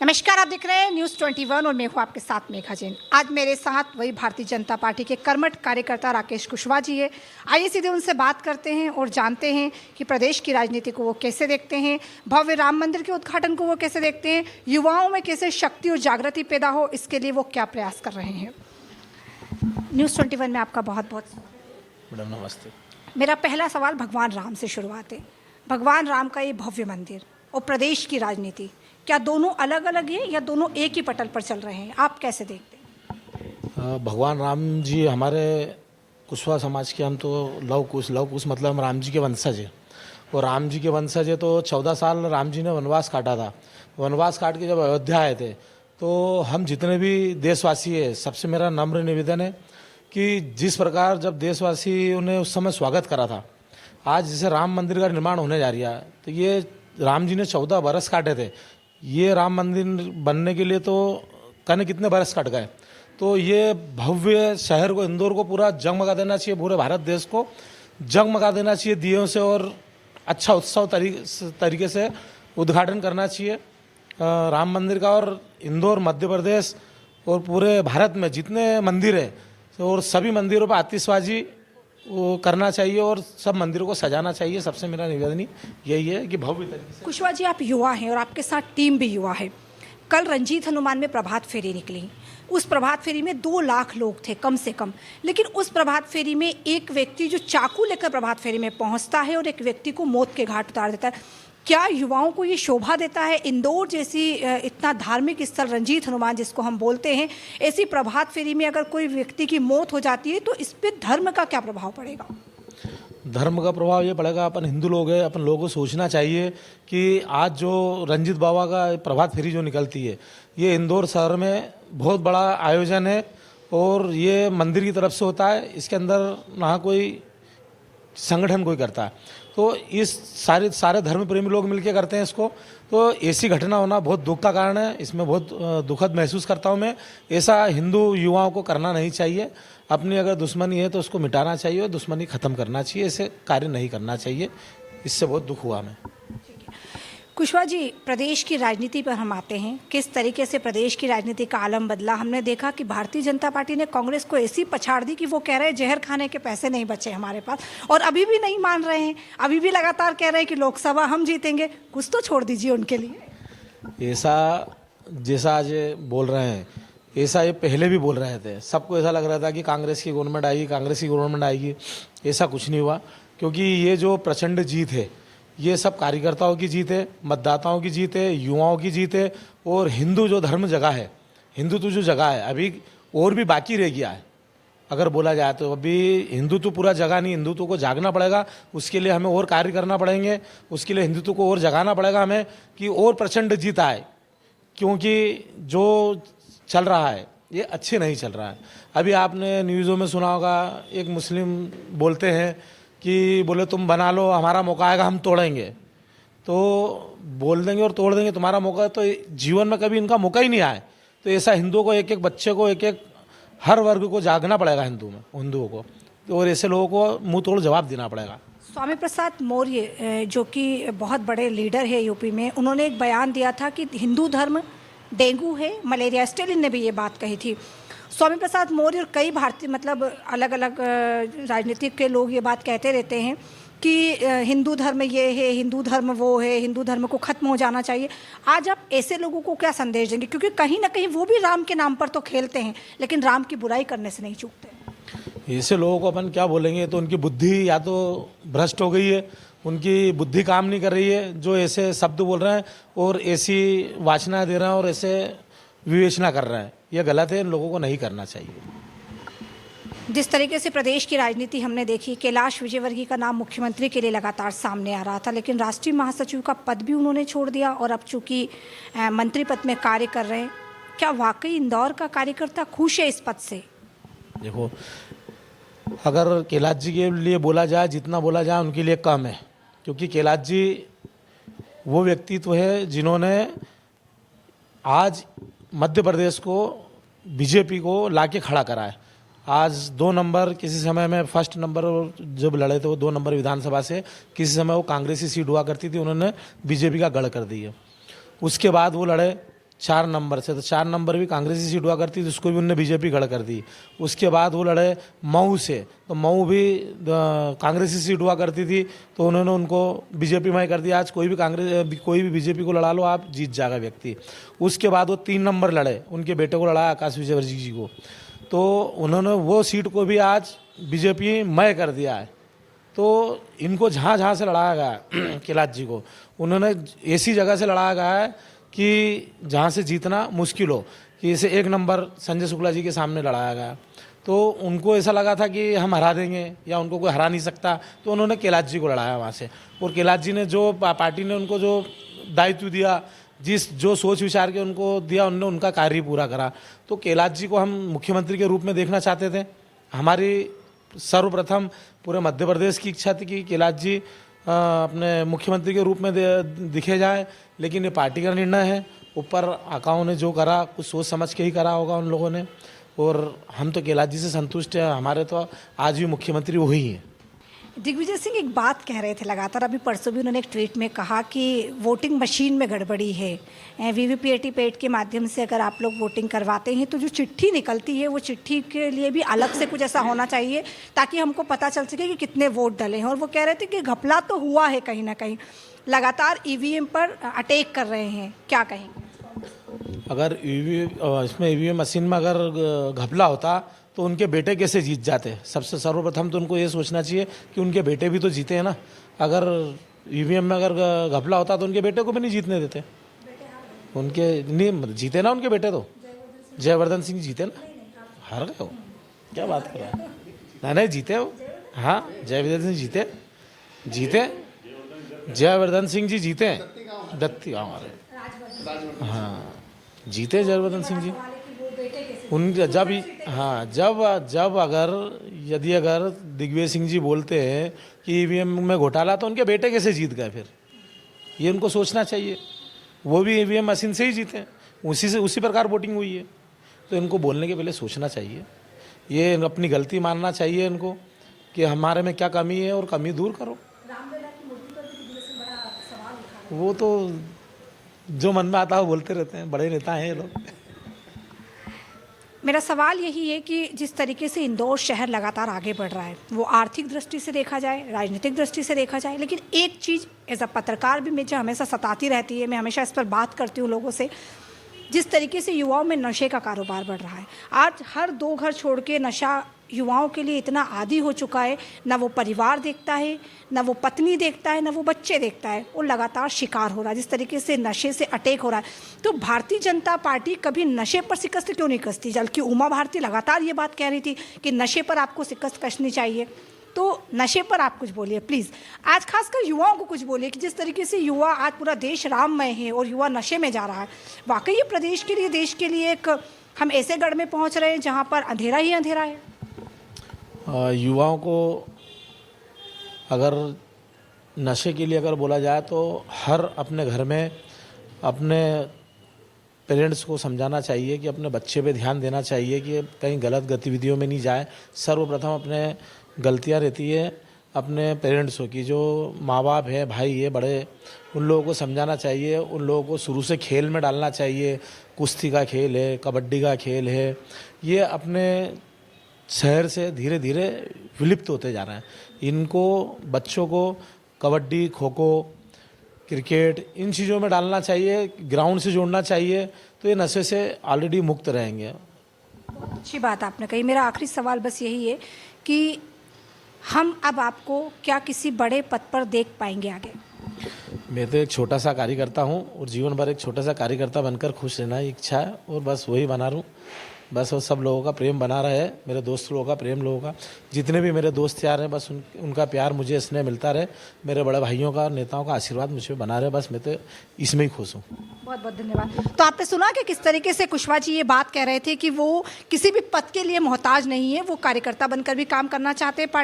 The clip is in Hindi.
नमस्कार, आप देख रहे हैं न्यूज़ 21 और मैं हूँ आपके साथ मेघा जैन। आज मेरे साथ वही भारतीय जनता पार्टी के कर्मठ कार्यकर्ता राकेश कुशवाहा जी है। आइए सीधे उनसे बात करते हैं और जानते हैं कि प्रदेश की राजनीति को वो कैसे देखते हैं, भव्य राम मंदिर के उद्घाटन को वो कैसे देखते हैं, युवाओं में कैसे शक्ति और जागृति पैदा हो, इसके लिए वो क्या प्रयास कर रहे हैं। न्यूज़ 21 में आपका बहुत बहुत मैडम नमस्ते। मेरा पहला सवाल भगवान राम से शुरुआत है। भगवान राम का ये भव्य मंदिर और प्रदेश की राजनीति, क्या दोनों अलग अलग हैं या दोनों एक ही पटल पर चल रहे हैं? आप कैसे देखते हैं? भगवान राम जी हमारे कुशवाहा समाज के, हम तो लव कुश मतलब हम राम जी के वंशज हैं। और राम जी के वंशज है तो 14 साल राम जी ने वनवास काटा था। वनवास काट के जब अयोध्या आए थे तो हम जितने भी देशवासी हैं, सबसे मेरा नम्र निवेदन है कि जिस प्रकार जब देशवासियों ने उस समय स्वागत करा था, आज जैसे राम मंदिर का निर्माण होने जा रहा है, तो ये राम जी ने 14 बरस काटे थे। ये राम मंदिर बनने के लिए तो कहने कितने बरस कट गए। तो ये भव्य शहर को, इंदौर को पूरा जगमगा देना चाहिए, पूरे भारत देश को जगमगा देना चाहिए दियों से, और अच्छा उत्सव तरीके से उद्घाटन करना चाहिए राम मंदिर का। और इंदौर, मध्य प्रदेश और पूरे भारत में जितने मंदिर है और सभी मंदिरों पर आतिशबाजी वो करना चाहिए और सब मंदिरों को सजाना चाहिए। सबसे मेरा निवेदन यही है कि भव्य तरीके से। कुशवाहा जी, आप युवा हैं और आपके साथ टीम भी युवा है। कल रंजीत हनुमान में प्रभात फेरी निकली। उस प्रभात फेरी में 2 लाख लोग थे कम से कम, लेकिन उस प्रभात फेरी में एक व्यक्ति जो चाकू लेकर प्रभात फेरी में पहुंचता है और एक व्यक्ति को मौत के घाट उतार देता है। क्या युवाओं को ये शोभा देता है? इंदौर जैसी इतना धार्मिक स्थल, रंजीत हनुमान जिसको हम बोलते हैं, ऐसी प्रभात फेरी में अगर कोई व्यक्ति की मौत हो जाती है तो इस पर धर्म का क्या प्रभाव पड़ेगा? धर्म का प्रभाव ये पड़ेगा, अपन हिंदू लोग हैं, अपन लोगों को सोचना चाहिए कि आज जो रंजीत बाबा का प्रभात फेरी जो निकलती है, ये इंदौर शहर में बहुत बड़ा आयोजन है और ये मंदिर की तरफ से होता है। इसके अंदर ना कोई संगठन कोई करता है, तो इस सारे धर्म प्रेमी लोग मिलकर करते हैं इसको। तो ऐसी घटना होना बहुत दुख का कारण है। इसमें बहुत दुखद महसूस करता हूँ मैं। ऐसा हिंदू युवाओं को करना नहीं चाहिए। अपनी अगर दुश्मनी है तो उसको मिटाना चाहिए और दुश्मनी ख़त्म करना चाहिए। ऐसे कार्य नहीं करना चाहिए। इससे बहुत दुख हुआ हमें। कुशवाहा जी, प्रदेश की राजनीति पर हम आते हैं। किस तरीके से प्रदेश की राजनीति का आलम बदला? हमने देखा कि भारतीय जनता पार्टी ने कांग्रेस को ऐसी पछाड़ दी कि वो कह रहे हैं जहर खाने के पैसे नहीं बचे हमारे पास, और अभी भी नहीं मान रहे हैं। अभी भी लगातार कह रहे हैं कि लोकसभा हम जीतेंगे। कुछ तो छोड़ दीजिए उनके लिए। ऐसा जैसा आज बोल रहे हैं, ऐसा ये पहले भी बोल रहे थे। सबको ऐसा लग रहा था कि कांग्रेस की गवर्नमेंट आएगी, कांग्रेस की गवर्नमेंट आएगी। ऐसा कुछ नहीं हुआ, क्योंकि ये जो प्रचंड जीत है, ये सब कार्यकर्ताओं की जीत है, मतदाताओं की जीत है, युवाओं की जीत है। और हिंदू जो धर्म जगह है, हिंदुत्व जो जगह है, अभी और भी बाकी रह गया है। अगर बोला जाए तो अभी हिंदुत्व पूरा जगह नहीं, हिंदुत्व को जागना पड़ेगा। उसके लिए हमें और कार्य करना पड़ेंगे। उसके लिए हिंदुत्व को और जगाना पड़ेगा हमें कि और प्रचंड जीत आए, क्योंकि जो चल रहा है ये अच्छे नहीं चल रहा है। अभी आपने न्यूज़ों में सुना होगा, एक मुस्लिम बोलते हैं कि बोले तुम बना लो, हमारा मौका आएगा हम तोड़ेंगे। तो बोल देंगे और तोड़ देंगे, तुम्हारा मौका तो जीवन में कभी इनका मौका ही नहीं आए। तो ऐसा हिंदुओं को, एक एक बच्चे को, एक एक हर वर्ग को जागना पड़ेगा हिंदुओं को, और ऐसे लोगों को मुंह तोड़ जवाब देना पड़ेगा। स्वामी प्रसाद मौर्य जो कि बहुत बड़े लीडर है यूपी में, उन्होंने एक बयान दिया था कि हिंदू धर्म डेंगू है, मलेरिया। स्टेलिन ने भी ये बात कही थी। स्वामी प्रसाद मौर्य और कई भारतीय मतलब अलग अलग राजनीतिक के लोग ये बात कहते रहते हैं कि हिंदू धर्म ये है, हिंदू धर्म वो है, हिंदू धर्म को ख़त्म हो जाना चाहिए। आज आप ऐसे लोगों को क्या संदेश देंगे? क्योंकि कहीं ना कहीं वो भी राम के नाम पर तो खेलते हैं, लेकिन राम की बुराई करने से नहीं चूकते। ऐसे लोगों को अपन क्या बोलेंगे? तो उनकी बुद्धि या तो भ्रष्ट हो गई है, उनकी बुद्धि काम नहीं कर रही है, जो ऐसे शब्द बोल रहे हैं और ऐसी वाचना दे रहे हैं और ऐसे विवेचना कर रहे हैं। यह गलत है, इन लोगों को नहीं करना चाहिए। जिस तरीके से प्रदेश की राजनीति हमने देखी, कैलाश विजयवर्गीय का नाम मुख्यमंत्री के लिए लगातार सामने आ रहा था, लेकिन राष्ट्रीय महासचिव का पद भी उन्होंने छोड़ दिया और अब चूंकि मंत्री पद में कार्य कर रहे हैं। क्या वाकई इंदौर का कार्यकर्ता खुश है इस पद से? देखो, अगर कैलाश जी के लिए बोला जाए, जितना बोला जाए उनके लिए कम है, क्योंकि कैलाश जी वो व्यक्तित्व है जिन्होंने आज मध्य प्रदेश को, बीजेपी को लाके खड़ा करा है। आज 2 नंबर, किसी समय में फर्स्ट नंबर जब लड़े थे वो 2 नंबर विधानसभा से, किसी समय वो कांग्रेसी सीट हुआ करती थी, उन्होंने बीजेपी का गढ़ कर दी है। उसके बाद वो लड़े 4 नंबर से, तो 4 नंबर भी कांग्रेस की सीट हुआ करती थी, उसको भी उनने बीजेपी खड़ा कर दी। उसके बाद वो लड़े मऊ से, तो मऊ भी कांग्रेस की सीट हुआ करती थी, तो उन्होंने उनको बीजेपी में कर दिया। आज कोई भी बीजेपी को लड़ा लो आप, जीत जाएगा व्यक्ति। उसके बाद वो 3 नंबर लड़े, उनके बेटे को लड़ाया आकाश विजयवर्गीय जी को, तो उन्होंने वो सीट को भी आज बीजेपी मय कर दिया है। तो इनको जहाँ से लड़ाया गया है कैलाश जी को, उन्होंने ऐसी जगह से लड़ाया गया है कि जहाँ से जीतना मुश्किल हो, कि इसे 1 नंबर संजय शुक्ला जी के सामने लड़ाया गया। तो उनको ऐसा लगा था कि हम हरा देंगे या उनको कोई हरा नहीं सकता, तो उन्होंने कैलाश जी को लड़ाया वहाँ से। और कैलाश जी ने जो पार्टी ने उनको जो दायित्व दिया, जो सोच विचार के उनको दिया, उन्होंने उनका कार्य पूरा करा। तो कैलाश जी को हम मुख्यमंत्री के रूप में देखना चाहते थे। हमारी सर्वप्रथम पूरे मध्य प्रदेश की इच्छा थी कि कैलाश जी अपने मुख्यमंत्री के रूप में दिखे जाए, लेकिन ये पार्टी का निर्णय है। ऊपर आकाओं ने जो करा कुछ सोच समझ के ही करा होगा उन लोगों ने, और हम तो कैलाश जी से संतुष्ट हैं। हमारे तो आज भी मुख्यमंत्री वही हैं। दिग्विजय सिंह एक बात कह रहे थे लगातार, अभी परसों भी उन्होंने एक ट्वीट में कहा कि वोटिंग मशीन में गड़बड़ी है। वीवीपैट के माध्यम से अगर आप लोग वोटिंग करवाते हैं तो जो चिट्ठी निकलती है वो चिट्ठी के लिए भी अलग से कुछ ऐसा होना चाहिए ताकि हमको पता चल सके कि कितने वोट डले हैं। और वो कह रहे थे कि घपला तो हुआ है कहीं ना कहीं, लगातार ईवीएम पर अटैक कर रहे हैं, क्या कहेंगे? अगर इसमें ईवीएम मशीन में अगर घपला होता तो उनके बेटे कैसे जीत जाते? सबसे सर्वप्रथम तो उनको ये सोचना चाहिए कि उनके बेटे भी तो जीते हैं ना। अगर ईवीएम में अगर घपला होता तो उनके बेटे को भी नहीं जीतने देते। उनके नहीं जीते ना, उनके बेटे तो जयवर्धन सिंह जीते ना। हार गए हो, क्या बात कर रहे हैं? नहीं जीते हो। हाँ, जयवर्धन सिंह जीते जयवर्धन सिंह जी जीते हैं। दत्ती हमारे, हाँ जीते जयवर्धन सिंह जी। उन जब अगर दिग्विजय सिंह जी बोलते हैं कि ईवीएम में घोटाला, तो उनके बेटे कैसे जीत गए फिर? ये उनको सोचना चाहिए। वो भी ईवीएम मशीन से ही जीते हैं, उसी प्रकार वोटिंग हुई है। तो इनको बोलने के पहले सोचना चाहिए, ये अपनी गलती मानना चाहिए इनको कि हमारे में क्या कमी है और कमी दूर करो। वो तो जो मन में आता है वो बोलते रहते हैं, बड़े नेता हैं ये लोग। मेरा सवाल यही है कि जिस तरीके से इंदौर शहर लगातार आगे बढ़ रहा है, वो आर्थिक दृष्टि से देखा जाए, राजनीतिक दृष्टि से देखा जाए, लेकिन एक चीज़ एज अ पत्रकार भी मुझे हमेशा सताती रहती है, मैं हमेशा इस पर बात करती हूँ लोगों से, जिस तरीके से युवाओं में नशे का कारोबार बढ़ रहा है। आज हर 2 घर छोड़ के नशा युवाओं के लिए इतना आदी हो चुका है, ना वो परिवार देखता है, ना वो पत्नी देखता है, ना वो बच्चे देखता है, वो लगातार शिकार हो रहा है। जिस तरीके से नशे से अटैक हो रहा है, तो भारतीय जनता पार्टी कभी नशे पर शिकस्त क्यों नहीं कसती? जबकि उमा भारती लगातार ये बात कह रही थी कि नशे पर आपको शिकस्त कसनी चाहिए। तो नशे पर आप कुछ बोलिए प्लीज़, आज खासकर युवाओं को कुछ बोलिए कि जिस तरीके से युवा, आज पूरा देश राममय है और युवा नशे में जा रहा है। वाकई ये प्रदेश के लिए, देश के लिए एक हम ऐसे गढ़ में पहुंच रहे हैं जहां पर अंधेरा ही अंधेरा है। युवाओं को अगर नशे के लिए अगर बोला जाए तो हर अपने घर में अपने पेरेंट्स को समझाना चाहिए कि अपने बच्चे पे ध्यान देना चाहिए कि कहीं गलत गतिविधियों में नहीं जाए। सर्वप्रथम अपने गलतियां रहती है अपने पेरेंट्सों की, जो माँ बाप है, भाई है, बड़े, उन लोगों को समझाना चाहिए। उन लोगों को शुरू से खेल में डालना चाहिए। कुश्ती का खेल है, कबड्डी का खेल है, ये अपने शहर से धीरे धीरे विलुप्त होते जा रहे हैं। इनको बच्चों को कबड्डी, खो खो, क्रिकेट, इन चीज़ों में डालना चाहिए, ग्राउंड से जोड़ना चाहिए, तो ये नशे से ऑलरेडी मुक्त रहेंगे। अच्छी बात आपने कही। मेरा आखिरी सवाल बस यही है कि हम अब आपको क्या किसी बड़े पद पर देख पाएंगे आगे? मैं तो एक छोटा सा कार्यकर्ता हूँ और जीवन भर एक छोटा सा कार्यकर्ता बनकर खुश रहना ही इच्छा है, और बस वही बना रहूँ। बस वो सब लोगों का प्रेम बना रहे, मेरे दोस्त लोगों का प्रेम, लोगों का, जितने भी मेरे दोस्त यार हैं, बस उनका प्यार मुझे स्नेह मिलता रहे, मेरे बड़े भाइयों का, नेताओं का आशीर्वाद मुझे बना रहे। बस मैं तो इसमें ही खुश हूँ। बहुत बहुत धन्यवाद। तो आपने सुना कि किस तरीके से कुशवाहा जी ये बात कह रहे थे कि वो किसी भी पद के लिए मोहताज नहीं है, वो कार्यकर्ता बनकर भी काम करना चाहते हैं पार्टी